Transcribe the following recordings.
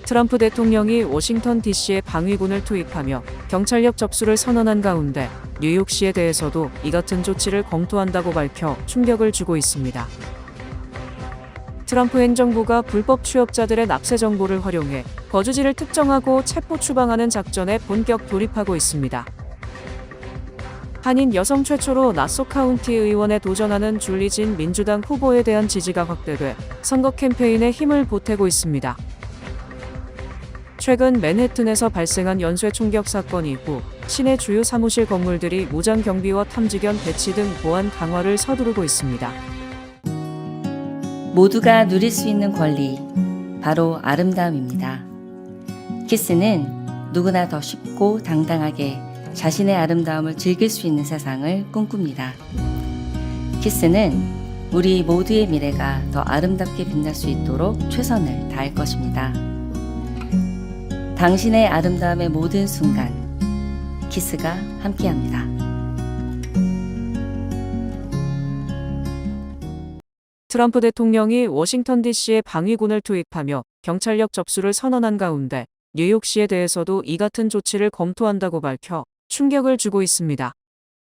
트럼프 대통령이 워싱턴 DC에 방위군을 투입하며 경찰력 접수를 선언한 가운데 뉴욕시에 대해서도 이 같은 조치를 검토한다고 밝혀 충격을 주고 있습니다. 트럼프 행정부가 불법 취업자들의 납세 정보를 활용해 거주지를 특정하고 체포 추방하는 작전에 본격 돌입하고 있습니다. 한인 여성 최초로 나소 카운티 의원에 도전하는 줄리 진 민주당 후보에 대한 지지가 확대돼 선거 캠페인에 힘을 보태고 있습니다. 최근 맨해튼에서 발생한 연쇄 총격 사건 이후 시내 주요 사무실 건물들이 무장 경비와 탐지견 배치 등 보안 강화를 서두르고 있습니다. 모두가 누릴 수 있는 권리, 바로 아름다움입니다. 키스는 누구나 더 쉽고 당당하게 자신의 아름다움을 즐길 수 있는 세상을 꿈꿉니다. 키스는 우리 모두의 미래가 더 아름답게 빛날 수 있도록 최선을 다할 것입니다. 당신의 아름다움의 모든 순간, 키스가 함께합니다. 트럼프 대통령이 워싱턴 DC에 방위군을 투입하며 경찰력 접수를 선언한 가운데 뉴욕시에 대해서도 이 같은 조치를 검토한다고 밝혀 충격을 주고 있습니다.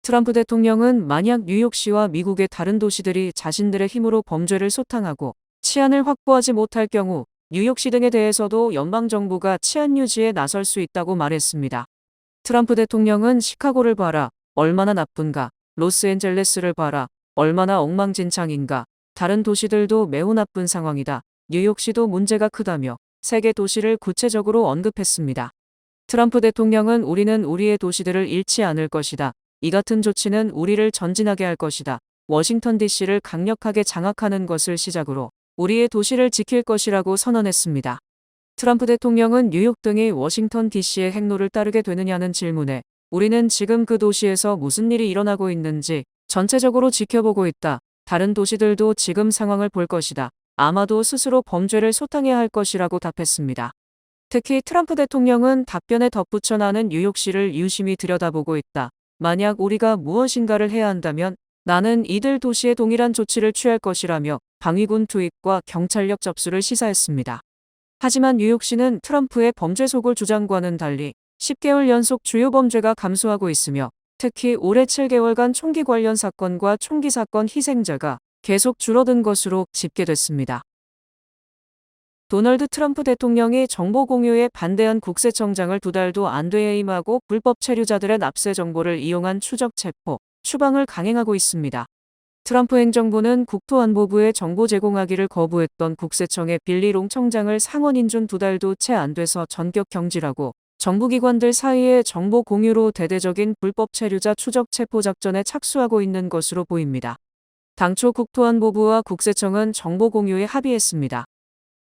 트럼프 대통령은 만약 뉴욕시와 미국의 다른 도시들이 자신들의 힘으로 범죄를 소탕하고 치안을 확보하지 못할 경우 뉴욕시 등에 대해서도 연방정부가 치안 유지에 나설 수 있다고 말했습니다. 트럼프 대통령은 시카고를 봐라, 얼마나 나쁜가, 로스앤젤레스를 봐라, 얼마나 엉망진창인가, 다른 도시들도 매우 나쁜 상황이다, 뉴욕시도 문제가 크다며 세계 도시를 구체적으로 언급했습니다. 트럼프 대통령은 우리는 우리의 도시들을 잃지 않을 것이다. 이 같은 조치는 우리를 전진하게 할 것이다. 워싱턴 DC를 강력하게 장악하는 것을 시작으로 우리의 도시를 지킬 것이라고 선언했습니다. 트럼프 대통령은 뉴욕 등이 워싱턴 DC의 행로를 따르게 되느냐는 질문에 우리는 지금 그 도시에서 무슨 일이 일어나고 있는지 전체적으로 지켜보고 있다. 다른 도시들도 지금 상황을 볼 것이다. 아마도 스스로 범죄를 소탕해야 할 것이라고 답했습니다. 특히 트럼프 대통령은 답변에 덧붙여 나는 뉴욕시를 유심히 들여다보고 있다. 만약 우리가 무엇인가를 해야 한다면 나는 이들 도시에 동일한 조치를 취할 것이라며 방위군 투입과 경찰력 접수를 시사했습니다. 하지만 뉴욕시는 트럼프의 범죄 속을 주장과는 달리 10개월 연속 주요 범죄가 감소하고 있으며 특히 올해 7개월간 총기 관련 사건과 총기 사건 희생자가 계속 줄어든 것으로 집계됐습니다. 도널드 트럼프 대통령이 정보 공유에 반대한 국세청장을 2달도 안 돼 해임하고 불법 체류자들의 납세 정보를 이용한 추적 체포, 추방을 강행하고 있습니다. 트럼프 행정부는 국토안보부에 정보 제공하기를 거부했던 국세청의 빌리 롱 청장을 상원 인준 2달도 채 안 돼서 전격 경질하고 정부기관들 사이의 정보 공유로 대대적인 불법 체류자 추적 체포 작전에 착수하고 있는 것으로 보입니다. 당초 국토안보부와 국세청은 정보 공유에 합의했습니다.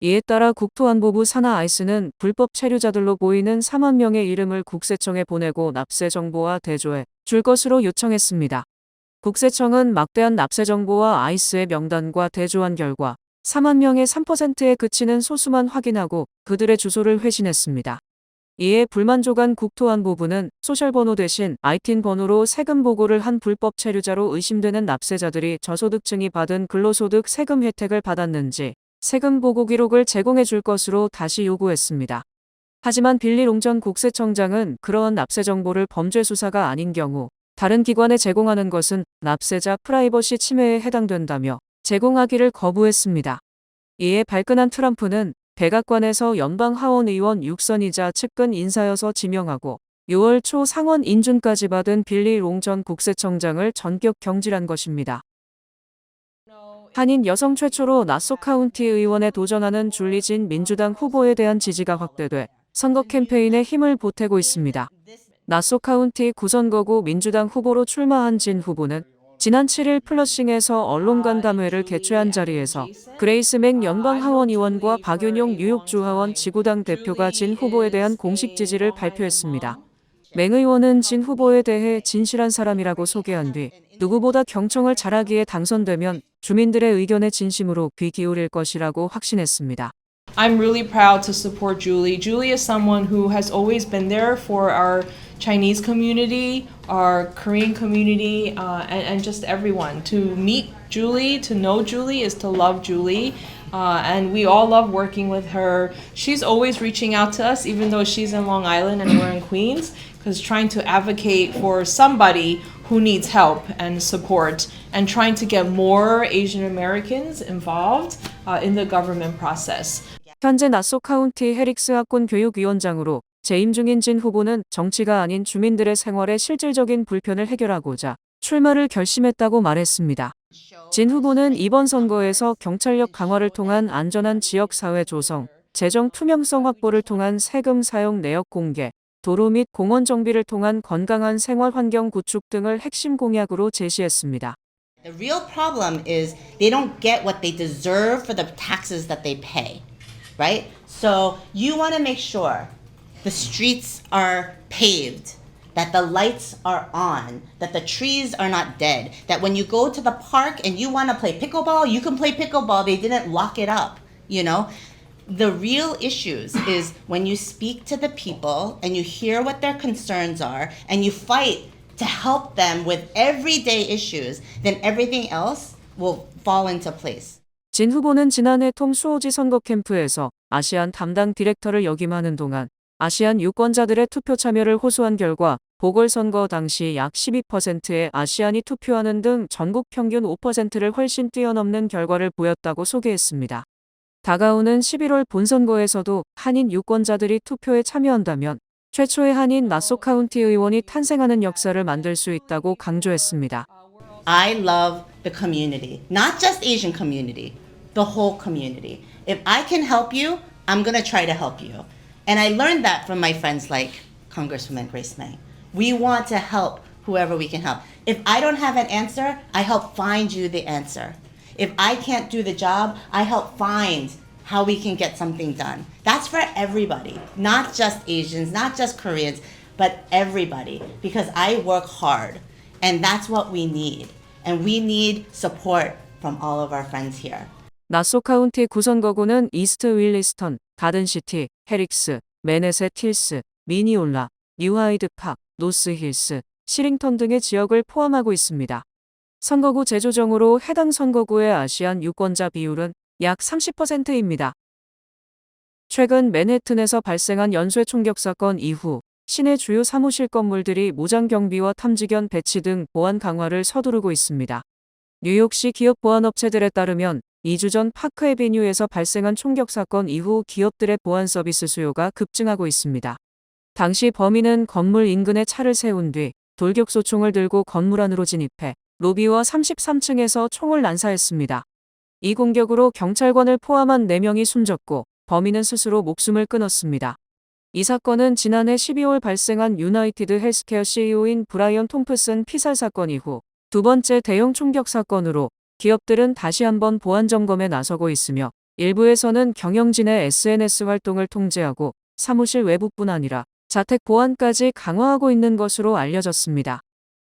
이에 따라 국토안보부 산하 아이스는 불법 체류자들로 보이는 4만 명의 이름을 국세청에 보내고 납세 정보와 대조해 줄 것으로 요청했습니다. 국세청은 막대한 납세 정보와 아이스의 명단과 대조한 결과 4만 명의 3%에 그치는 소수만 확인하고 그들의 주소를 회신했습니다. 이에 불만족한 국토안보부는 소셜번호 대신 ITIN 번호로 세금 보고를 한 불법 체류자로 의심되는 납세자들이 저소득층이 받은 근로소득 세금 혜택을 받았는지 세금 보고 기록을 제공해 줄 것으로 다시 요구했습니다. 하지만 빌리 롱 전 국세청장은 그러한 납세 정보를 범죄 수사가 아닌 경우 다른 기관에 제공하는 것은 납세자 프라이버시 침해에 해당된다며 제공하기를 거부했습니다. 이에 발끈한 트럼프는 백악관에서 연방 하원 의원 6선이자 측근 인사여서 지명하고 6월 초 상원 인준까지 받은 빌리 롱 전 국세청장을 전격 경질한 것입니다. 한인 여성 최초로 나소 카운티 의원에 도전하는 줄리 진 민주당 후보에 대한 지지가 확대돼 선거 캠페인에 힘을 보태고 있습니다. 나소 카운티 구선거구 민주당 후보로 출마한 진 후보는 지난 7일 플러싱에서 언론간담회를 개최한 자리에서 그레이스 맥 연방 하원 의원과 박윤용 뉴욕주 하원 지구당 대표가 진 후보에 대한 공식 지지를 발표했습니다. 맥 의원은 진 후보에 대해 진실한 사람이라고 소개한 뒤 누구보다 경청을 잘하기에 당선되면 주민들의 의견에 진심으로 귀 기울일 것이라고 확신했습니다. I'm really proud to support Julie. Julie is someone who has always been there for our Chinese community, our Korean community, and just everyone to meet Julie. To know Julie is to love Julie. And we all love working with her. She's always reaching out to us, even though she's in Long Island and we're in Queens, because trying to advocate for somebody who needs help and support and trying to get more Asian Americans involved in the government process. 현재 나소 카운티 해릭스 학군 교육위원장으로 재임 중인 진 후보는 정치가 아닌 주민들의 생활에 실질적인 불편을 해결하고자 출마를 결심했다고 말했습니다. 진 후보는 이번 선거에서 경찰력 강화를 통한 안전한 지역 사회 조성, 재정 투명성 확보를 통한 세금 사용 내역 공개, 도로 및 공원 정비를 통한 건강한 생활 환경 구축 등을 핵심 공약으로 제시했습니다. The real problem is they don't get what they deserve for the taxes that they pay, right? So you want to make sure the streets are paved, that the lights are on, that the trees are not dead, that when you go to the park and you want to play pickleball, you can play pickleball. They didn't lock it up, you know? The real issues is when you speak to the people and you hear what their concerns are and you fight to help them with everyday issues, then everything else will fall into place. 진 후보는 지난해 톰 수오지 선거 캠프에서 아시안 담당 디렉터를 역임하는 동안 아시안 유권자들의 투표 참여를 호소한 결과 보궐선거 당시 약 12%의 아시안이 투표하는 등 전국 평균 5%를 훨씬 뛰어넘는 결과를 보였다고 소개했습니다. 다가오는 11월 본선거에서도 한인 유권자들이 투표에 참여한다면 최초의 한인 나소 카운티 의원이 탄생하는 역사를 만들 수 있다고 강조했습니다. I love the community, not just Asian community, the whole community. If I can help you, I'm going to try to help you. And I learned that from my friends like Congresswoman Grace Meng. We want to help whoever we can help. If I don't have an answer, I help find you the answer. If I can't do the job, I help find how we can get something done. That's for everybody, not just Asians, not just Koreans, but everybody, because I work hard and that's what we need. And we need support from all of our friends here. 나소 카운티 구선거구는 이스트 윌리스턴, 가든시티, 해릭스, 매넷의 틸스, 미니올라, 뉴하이드 팍, 노스 힐스, 시링턴 등의 지역을 포함하고 있습니다. 선거구 재조정으로 해당 선거구의 아시안 유권자 비율은 약 30%입니다. 최근 맨해튼에서 발생한 연쇄 총격 사건 이후 시내 주요 사무실 건물들이 무장 경비와 탐지견 배치 등 보안 강화를 서두르고 있습니다. 뉴욕시 기업 보안업체들에 따르면 2주 전 파크 애비뉴에서 발생한 총격 사건 이후 기업들의 보안 서비스 수요가 급증하고 있습니다. 당시 범인은 건물 인근에 차를 세운 뒤 돌격소총을 들고 건물 안으로 진입해 로비와 33층에서 총을 난사했습니다. 이 공격으로 경찰관을 포함한 4명이 숨졌고 범인은 스스로 목숨을 끊었습니다. 이 사건은 지난해 12월 발생한 유나이티드 헬스케어 CEO인 브라이언 톰프슨 피살 사건 이후 두 번째 대형 총격 사건으로 기업들은 다시 한번 보안 점검에 나서고 있으며 일부에서는 경영진의 SNS 활동을 통제하고 사무실 외부뿐 아니라 자택 보안까지 강화하고 있는 것으로 알려졌습니다.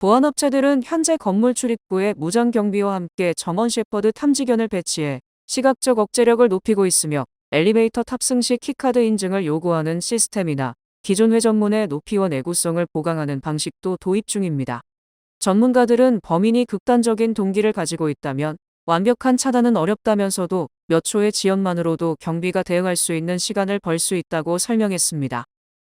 보안업체들은 현재 건물 출입구에 무장 경비와 함께 점원 셰퍼드 탐지견을 배치해 시각적 억제력을 높이고 있으며 엘리베이터 탑승 시 키카드 인증을 요구하는 시스템이나 기존 회전문의 높이와 내구성을 보강하는 방식도 도입 중입니다. 전문가들은 범인이 극단적인 동기를 가지고 있다면 완벽한 차단은 어렵다면서도 몇 초의 지연만으로도 경비가 대응할 수 있는 시간을 벌 수 있다고 설명했습니다.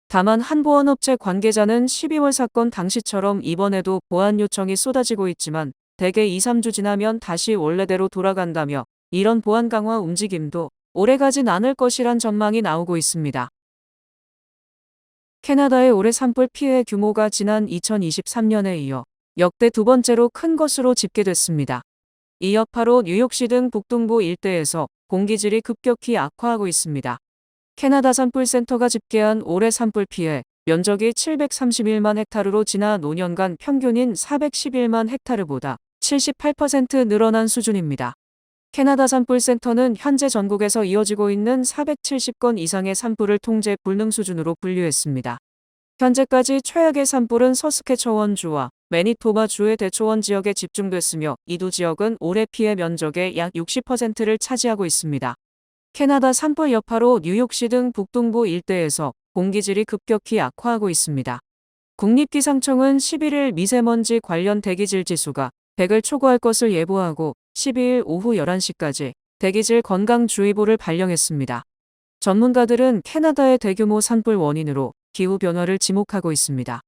다만 한 보안업체 관계자는 12월 사건 당시처럼 이번에도 보안 요청이 쏟아지고 있지만 대개 2-3주 지나면 다시 원래대로 돌아간다며 이런 보안 강화 움직임도 오래가진 않을 것이란 전망이 나오고 있습니다. 캐나다의 올해 산불 피해 규모가 지난 2023년에 이어 역대 두 번째로 큰 것으로 집계됐습니다. 이 여파로 뉴욕시 등 북동부 일대에서 공기질이 급격히 악화하고 있습니다. 캐나다 산불센터가 집계한 올해 산불 피해 면적이 731만 헥타르로 지난 5년간 평균인 411만 헥타르보다 78% 늘어난 수준입니다. 캐나다 산불센터는 현재 전국에서 이어지고 있는 470건 이상의 산불을 통제 불능 수준으로 분류했습니다. 현재까지 최악의 산불은 서스케처원주와 매니토바주의 대초원 지역에 집중됐으며 이 두 지역은 올해 피해 면적의 약 60%를 차지하고 있습니다. 캐나다 산불 여파로 뉴욕시 등 북동부 일대에서 공기질이 급격히 악화하고 있습니다. 국립기상청은 11일 미세먼지 관련 대기질 지수가 100을 초과할 것을 예보하고 12일 오후 11시까지 대기질 건강주의보를 발령했습니다. 전문가들은 캐나다의 대규모 산불 원인으로 기후변화를 지목하고 있습니다.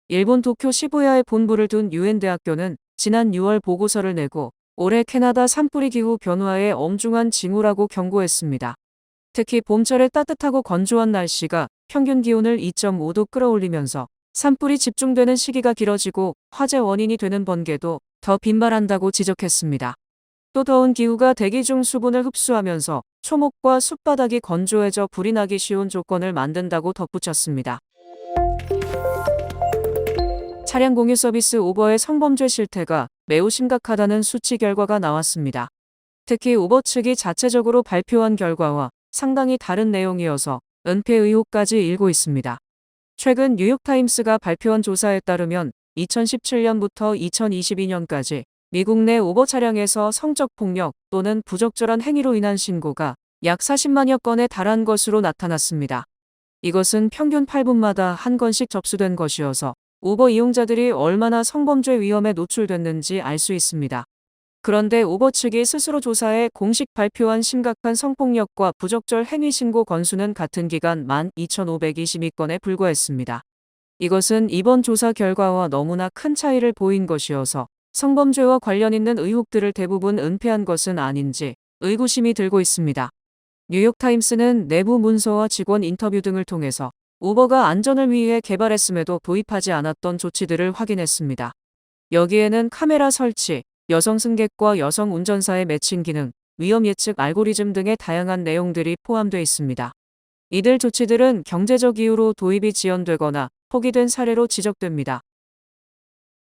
일본 도쿄 시부야에 본부를 둔 유엔 대학교는 지난 6월 보고서를 내고 올해 캐나다 산불이 기후 변화의 엄중한 징후라고 경고했습니다. 특히 봄철의 따뜻하고 건조한 날씨가 평균 기온을 2.5도 끌어올리면서 산불이 집중되는 시기가 길어지고 화재 원인이 되는 번개도 더 빈발한다고 지적했습니다. 또 더운 기후가 대기 중 수분을 흡수하면서 초목과 숲바닥이 건조해져 불이 나기 쉬운 조건을 만든다고 덧붙였습니다. 차량 공유 서비스 우버의 성범죄 실태가 매우 심각하다는 수치 결과가 나왔습니다. 특히 우버 측이 자체적으로 발표한 결과와 상당히 다른 내용이어서 은폐 의혹까지 일고 있습니다. 최근 뉴욕타임스가 발표한 조사에 따르면 2017년부터 2022년까지 미국 내 우버 차량에서 성적 폭력 또는 부적절한 행위로 인한 신고가 약 40만여 건에 달한 것으로 나타났습니다. 이것은 평균 8분마다 한 건씩 접수된 것이어서 우버 이용자들이 얼마나 성범죄 위험에 노출됐는지 알 수 있습니다. 그런데 우버 측이 스스로 조사해 공식 발표한 심각한 성폭력과 부적절 행위 신고 건수는 같은 기간 12,522건에 불과했습니다. 이것은 이번 조사 결과와 너무나 큰 차이를 보인 것이어서 성범죄와 관련 있는 의혹들을 대부분 은폐한 것은 아닌지 의구심이 들고 있습니다. 뉴욕타임스는 내부 문서와 직원 인터뷰 등을 통해서 우버가 안전을 위해 개발했음에도 도입하지 않았던 조치들을 확인했습니다. 여기에는 카메라 설치, 여성 승객과 여성 운전사의 매칭 기능, 위험 예측 알고리즘 등의 다양한 내용들이 포함되어 있습니다. 이들 조치들은 경제적 이유로 도입이 지연되거나 포기된 사례로 지적됩니다.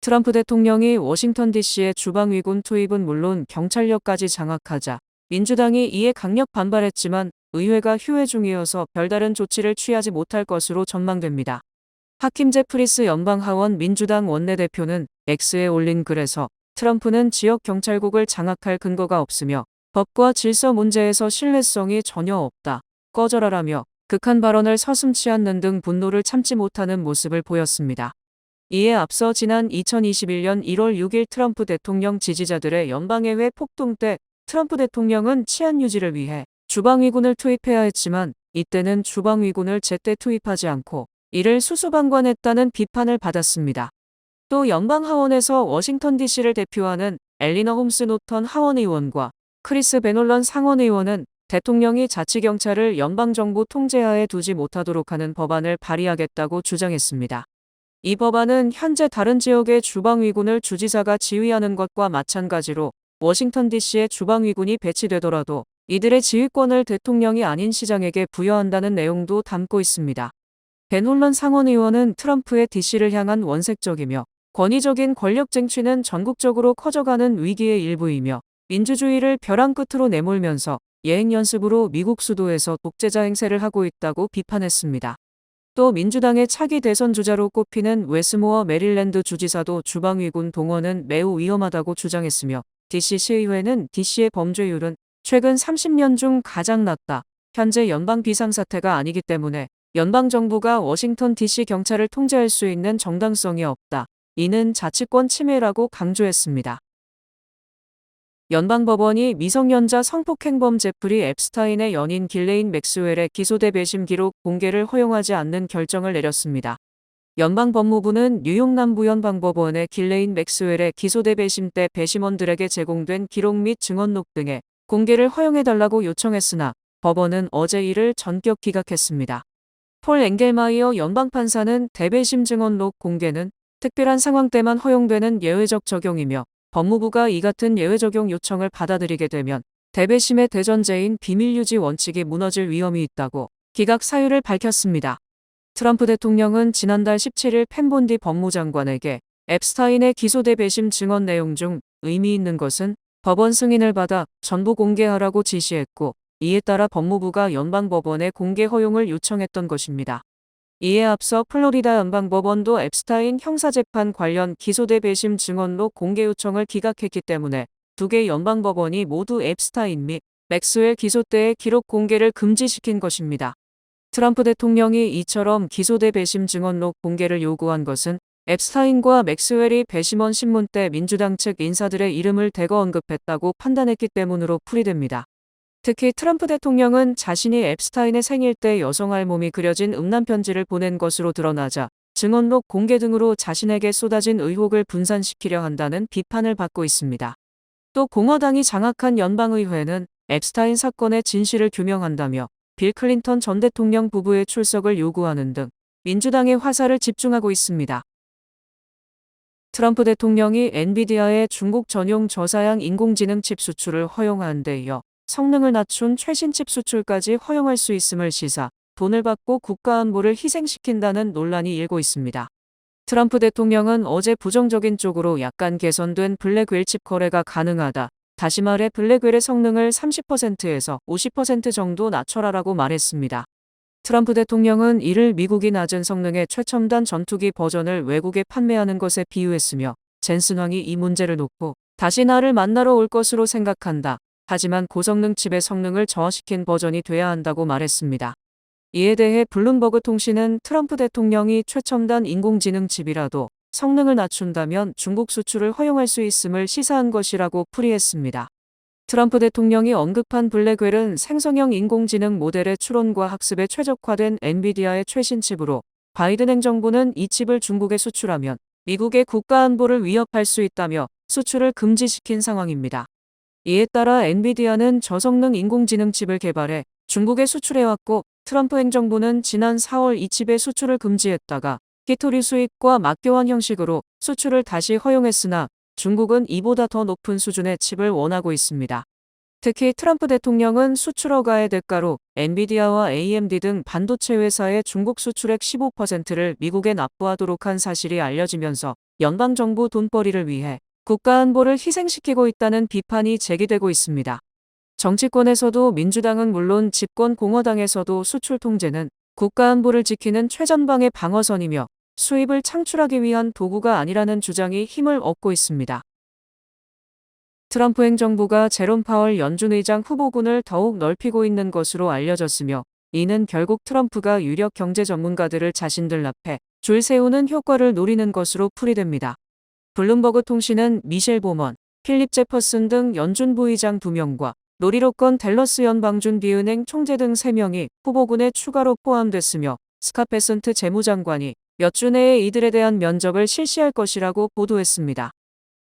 트럼프 대통령이 워싱턴 DC의 주방위군 투입은 물론 경찰력까지 장악하자 민주당이 이에 강력 반발했지만 의회가 휴회 중이어서 별다른 조치를 취하지 못할 것으로 전망됩니다. 하킴 제프리스 연방하원 민주당 원내대표는 X에 올린 글에서 트럼프는 지역 경찰국을 장악할 근거가 없으며 법과 질서 문제에서 신뢰성이 전혀 없다. 꺼져라라며 극한 발언을 서슴지 않는 등 분노를 참지 못하는 모습을 보였습니다. 이에 앞서 지난 2021년 1월 6일 트럼프 대통령 지지자들의 연방의회 폭동 때 트럼프 대통령은 치안 유지를 위해 주방위군을 투입해야 했지만 이때는 주방위군을 제때 투입하지 않고 이를 수수방관했다는 비판을 받았습니다. 또 연방하원에서 워싱턴 DC를 대표하는 엘리너 홈스 노턴 하원의원과 크리스 베놀런 상원의원은 대통령이 자치경찰을 연방정부 통제하에 두지 못하도록 하는 법안을 발의하겠다고 주장했습니다. 이 법안은 현재 다른 지역의 주방위군을 주지사가 지휘하는 것과 마찬가지로 워싱턴 DC에 주방위군이 배치되더라도 이들의 지휘권을 대통령이 아닌 시장에게 부여한다는 내용도 담고 있습니다. 벤 홀런 상원의원은 트럼프의 DC를 향한 원색적이며 권위적인 권력 쟁취는 전국적으로 커져가는 위기의 일부이며 민주주의를 벼랑 끝으로 내몰면서 예행 연습으로 미국 수도에서 독재자 행세를 하고 있다고 비판했습니다. 또 민주당의 차기 대선 주자로 꼽히는 웨스모어 메릴랜드 주지사도 주방위군 동원은 매우 위험하다고 주장했으며 DC 시의회는 DC의 범죄율은 최근 30년 중 가장 낮다. 현재 연방 비상사태가 아니기 때문에 연방정부가 워싱턴 DC 경찰을 통제할 수 있는 정당성이 없다. 이는 자치권 침해라고 강조했습니다. 연방법원이 미성년자 성폭행범 제프리 앱스타인의 연인 길레인 맥스웰의 기소대 배심 기록 공개를 허용하지 않는 결정을 내렸습니다. 연방법무부는 뉴욕 남부연방법원에 길레인 맥스웰의 기소대 배심 때 배심원들에게 제공된 기록 및 증언록 등의 공개를 허용해달라고 요청했으나 법원은 어제 이를 전격 기각했습니다. 폴 앵겔마이어 연방판사는 대배심 증언록 공개는 특별한 상황 때만 허용되는 예외적 적용이며 법무부가 이 같은 예외 적용 요청을 받아들이게 되면 대배심의 대전제인 비밀유지 원칙이 무너질 위험이 있다고 기각 사유를 밝혔습니다. 트럼프 대통령은 지난달 17일 펜본디 법무장관에게 앱스타인의 기소대 배심 증언 내용 중 의미 있는 것은 법원 승인을 받아 전부 공개하라고 지시했고 이에 따라 법무부가 연방법원에 공개 허용을 요청했던 것입니다. 이에 앞서 플로리다 연방법원도 앱스타인 형사재판 관련 기소대 배심 증언록 공개 요청을 기각했기 때문에 두 개 연방법원이 모두 앱스타인 및 맥스웰 기소 때의 기록 공개를 금지시킨 것입니다. 트럼프 대통령이 이처럼 기소대 배심 증언록 공개를 요구한 것은 앱스타인과 맥스웰이 배심원 신문 때 민주당 측 인사들의 이름을 대거 언급했다고 판단했기 때문으로 풀이됩니다. 특히 트럼프 대통령은 자신이 앱스타인의 생일 때 여성 알몸이 그려진 음란 편지를 보낸 것으로 드러나자 증언록 공개 등으로 자신에게 쏟아진 의혹을 분산시키려 한다는 비판을 받고 있습니다. 또 공화당이 장악한 연방의회는 앱스타인 사건의 진실을 규명한다며 빌 클린턴 전 대통령 부부의 출석을 요구하는 등 민주당의 화살을 집중하고 있습니다. 트럼프 대통령이 엔비디아의 중국 전용 저사양 인공지능 칩 수출을 허용한 데 이어 성능을 낮춘 최신 칩 수출까지 허용할 수 있음을 시사, 돈을 받고 국가안보를 희생시킨다는 논란이 일고 있습니다. 트럼프 대통령은 어제 부정적인 쪽으로 약간 개선된 블랙웰 칩 거래가 가능하다. 다시 말해 블랙웰의 성능을 30%에서 50% 정도 낮춰라라고 말했습니다. 트럼프 대통령은 이를 미국이 낮은 성능의 최첨단 전투기 버전을 외국에 판매하는 것에 비유했으며 젠슨 왕이 이 문제를 놓고 다시 나를 만나러 올 것으로 생각한다. 하지만 고성능 칩의 성능을 저하시킨 버전이 돼야 한다고 말했습니다. 이에 대해 블룸버그 통신은 트럼프 대통령이 최첨단 인공지능 칩이라도 성능을 낮춘다면 중국 수출을 허용할 수 있음을 시사한 것이라고 풀이했습니다. 트럼프 대통령이 언급한 블랙웰은 생성형 인공지능 모델의 추론과 학습에 최적화된 엔비디아의 최신 칩으로 바이든 행정부는 이 칩을 중국에 수출하면 미국의 국가안보를 위협할 수 있다며 수출을 금지시킨 상황입니다. 이에 따라 엔비디아는 저성능 인공지능 칩을 개발해 중국에 수출해왔고 트럼프 행정부는 지난 4월 이 칩의 수출을 금지했다가 히토리 수입과 맞교환 형식으로 수출을 다시 허용했으나 중국은 이보다 더 높은 수준의 칩을 원하고 있습니다. 특히 트럼프 대통령은 수출 허가의 대가로 엔비디아와 AMD 등 반도체 회사의 중국 수출액 15%를 미국에 납부하도록 한 사실이 알려지면서 연방정부 돈벌이를 위해 국가안보를 희생시키고 있다는 비판이 제기되고 있습니다. 정치권에서도 민주당은 물론 집권 공화당에서도 수출 통제는 국가안보를 지키는 최전방의 방어선이며 수입을 창출하기 위한 도구가 아니라는 주장이 힘을 얻고 있습니다. 트럼프 행정부가 제롬 파월 연준 의장 후보군을 더욱 넓히고 있는 것으로 알려졌으며 이는 결국 트럼프가 유력 경제 전문가들을 자신들 앞에 줄 세우는 효과를 노리는 것으로 풀이됩니다. 블룸버그 통신은 미셸 보먼, 필립 제퍼슨 등 연준 부의장 2명과 로리 로건 댈러스 연방준 비은행 총재 등 3명이 후보군에 추가로 포함됐으며 스캇 베선트 재무장관이 몇 주 내에 이들에 대한 면접을 실시할 것이라고 보도했습니다.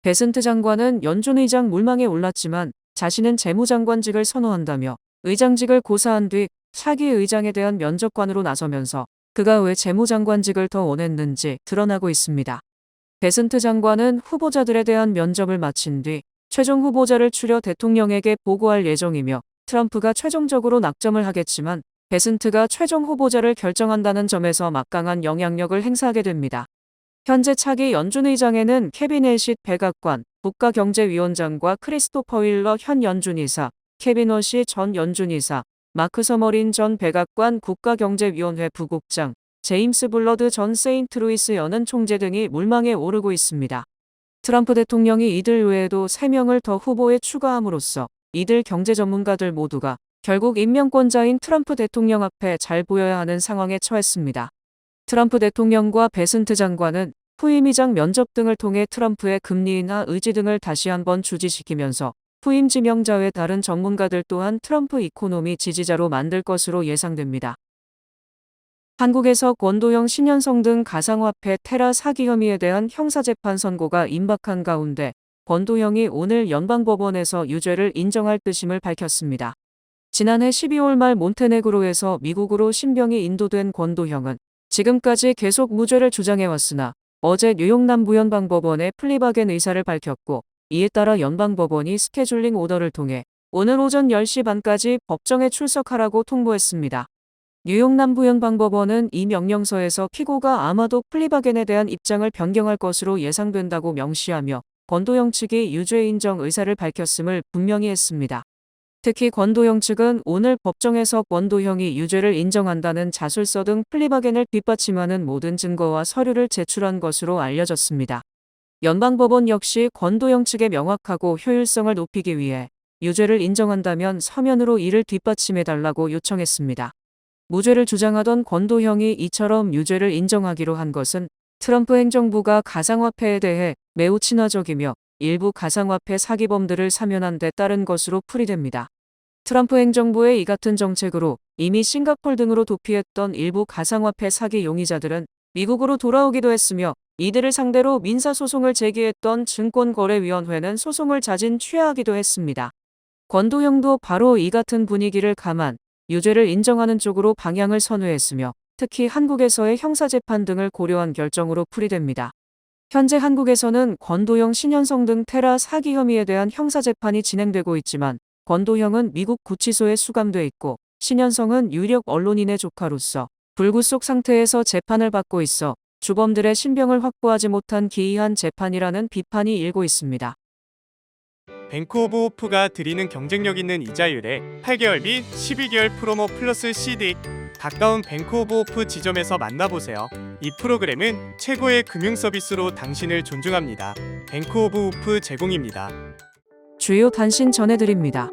베선트 장관은 연준 의장 물망에 올랐지만 자신은 재무장관직을 선호한다며 의장직을 고사한 뒤 차기 의장에 대한 면접관으로 나서면서 그가 왜 재무장관직을 더 원했는지 드러나고 있습니다. 베선트 장관은 후보자들에 대한 면접을 마친 뒤 최종 후보자를 추려 대통령에게 보고할 예정이며 트럼프가 최종적으로 낙점을 하겠지만 베선트가 최종 후보자를 결정한다는 점에서 막강한 영향력을 행사하게 됩니다. 현재 차기 연준 의장에는 케빈 애씑 백악관 국가경제위원장과 크리스토퍼 윌러 현 연준 이사, 케빈 워시 전 연준 이사, 마크 서머린 전 백악관 국가경제위원회 부국장, 제임스 블러드 전 세인트루이스 연은 총재 등이 물망에 오르고 있습니다. 트럼프 대통령이 이들 외에도 3명을 더 후보에 추가함으로써 이들 경제 전문가들 모두가 결국 임명권자인 트럼프 대통령 앞에 잘 보여야 하는 상황에 처했습니다. 트럼프 대통령과 베선트 장관은 후임 의장 면접 등을 통해 트럼프의 금리 인하 의지 등을 다시 한번 주지시키면서 후임 지명자 외 다른 전문가들 또한 트럼프 이코노미 지지자로 만들 것으로 예상됩니다. 한국에서 권도형 신현성 등 가상화폐 테라 사기 혐의에 대한 형사재판 선고가 임박한 가운데 권도형이 오늘 연방법원에서 유죄를 인정할 뜻임을 밝혔습니다. 지난해 12월 말 몬테네그로에서 미국으로 신병이 인도된 권도형은 지금까지 계속 무죄를 주장해왔으나 어제 뉴욕 남부연방법원에 플리바겐 의사를 밝혔고 이에 따라 연방법원이 스케줄링 오더를 통해 오늘 오전 10시 반까지 법정에 출석하라고 통보했습니다. 뉴욕 남부연방법원은 이 명령서에서 피고가 아마도 플리바겐에 대한 입장을 변경할 것으로 예상된다고 명시하며 권도형 측이 유죄 인정 의사를 밝혔음을 분명히 했습니다. 특히 권도형 측은 오늘 법정에서 권도형이 유죄를 인정한다는 자술서 등 플리바겐을 뒷받침하는 모든 증거와 서류를 제출한 것으로 알려졌습니다. 연방법원 역시 권도형 측의 명확하고 효율성을 높이기 위해 유죄를 인정한다면 서면으로 이를 뒷받침해달라고 요청했습니다. 무죄를 주장하던 권도형이 이처럼 유죄를 인정하기로 한 것은 트럼프 행정부가 가상화폐에 대해 매우 친화적이며 일부 가상화폐 사기범들을 사면한 데 따른 것으로 풀이됩니다. 트럼프 행정부의 이 같은 정책으로 이미 싱가폴 등으로 도피했던 일부 가상화폐 사기 용의자들은 미국으로 돌아오기도 했으며 이들을 상대로 민사소송을 제기했던 증권거래위원회는 소송을 자진 취하하기도 했습니다. 권도형도 바로 이 같은 분위기를 감안 유죄를 인정하는 쪽으로 방향을 선회했으며 특히 한국에서의 형사재판 등을 고려한 결정으로 풀이됩니다. 현재 한국에서는 권도형, 신현성 등 테라 사기 혐의에 대한 형사재판이 진행되고 있지만 권도형은 미국 구치소에 수감돼 있고 신현성은 유력 언론인의 조카로서 불구속 상태에서 재판을 받고 있어 주범들의 신병을 확보하지 못한 기이한 재판이라는 비판이 일고 있습니다. 뱅크 오브 호프가 드리는 경쟁력 있는 이자율에 8개월 및 12개월 프로모 플러스 CD 가까운 뱅크 오브 호프 지점에서 만나보세요. 이 프로그램은 최고의 금융 서비스로 당신을 존중합니다. 뱅크 오브 호프 제공입니다. 주요 단신 전해드립니다.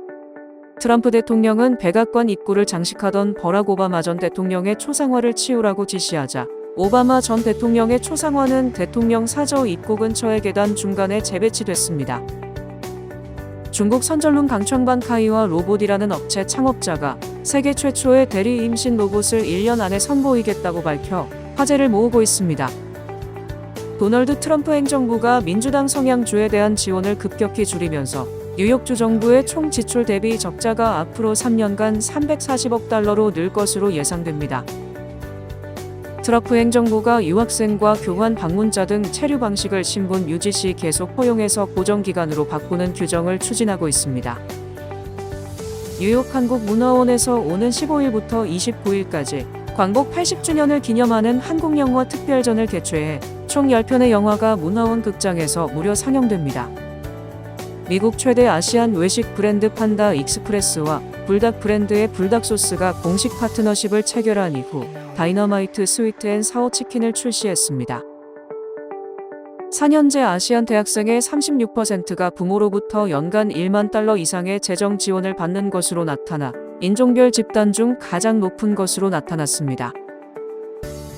트럼프 대통령은 백악관 입구를 장식하던 버락 오바마 전 대통령의 초상화를 치우라고 지시하자 오바마 전 대통령의 초상화는 대통령 사저 입구 근처의 계단 중간에 재배치됐습니다. 중국 선전룬 강청반 카이와 로봇이라는 업체 창업자가 세계 최초의 대리 임신 로봇을 1년 안에 선보이겠다고 밝혀 화제를 모으고 있습니다. 도널드 트럼프 행정부가 민주당 성향주에 대한 지원을 급격히 줄이면서 뉴욕주 정부의 총 지출 대비 적자가 앞으로 3년간 340억 달러로 늘 것으로 예상됩니다. 트럼프 행정부가 유학생과 교환 방문자 등 체류 방식을 신분 유지 시 계속 허용해서 고정기간으로 바꾸는 규정을 추진하고 있습니다. 뉴욕 한국문화원에서 오는 15일부터 29일까지 광복 80주년을 기념하는 한국영화 특별전을 개최해 총 10편의 영화가 문화원 극장에서 무료 상영됩니다. 미국 최대 아시안 외식 브랜드 판다 익스프레스와 불닭 브랜드의 불닭 소스가 공식 파트너십을 체결한 이후 다이너마이트 스위트 앤 사워 치킨을 출시했습니다. 4년제 아시안 대학생의 36%가 부모로부터 연간 1만 달러 이상의 재정 지원을 받는 것으로 나타나 인종별 집단 중 가장 높은 것으로 나타났습니다.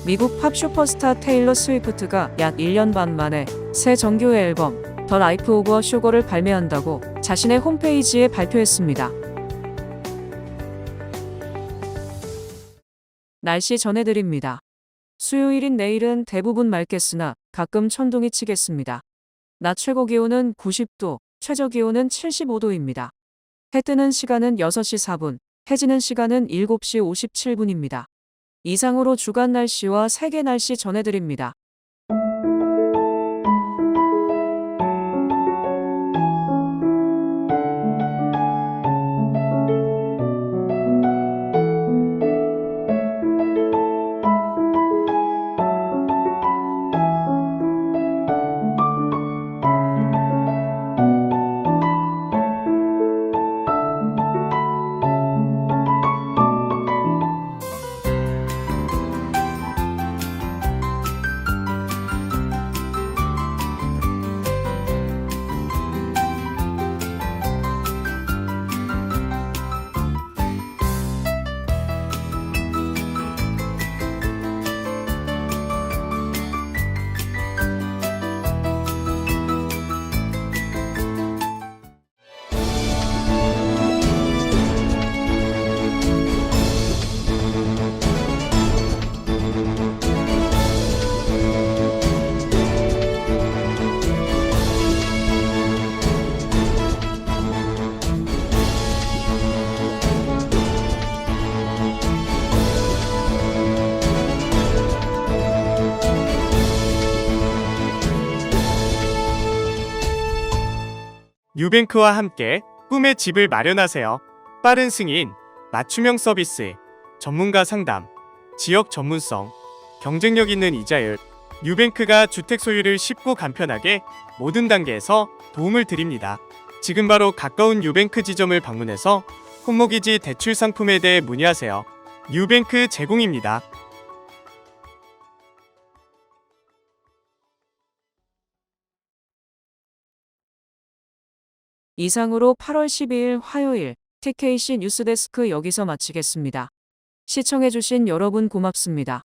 미국 팝 슈퍼스타 테일러 스위프트가 약 1년 반 만에 새 정규 앨범 더 라이프 오브 어 슈거를 발매한다고 자신의 홈페이지에 발표했습니다. 날씨 전해드립니다. 수요일인 내일은 대부분 맑겠으나 가끔 천둥이 치겠습니다. 낮 최고 기온은 90도, 최저 기온은 75도입니다. 해 뜨는 시간은 6시 4분, 해 지는 시간은 7시 57분입니다. 이상으로 주간 날씨와 세계 날씨 전해드립니다. 뉴뱅크와 함께 꿈의 집을 마련하세요. 빠른 승인, 맞춤형 서비스, 전문가 상담, 지역 전문성, 경쟁력 있는 이자율. 뉴뱅크가 주택 소유를 쉽고 간편하게 모든 단계에서 도움을 드립니다. 지금 바로 가까운 뉴뱅크 지점을 방문해서 홈모기지 대출 상품에 대해 문의하세요. 뉴뱅크 제공입니다. 이상으로 8월 12일 화요일 TKC 뉴스데스크 여기서 마치겠습니다. 시청해주신 여러분 고맙습니다.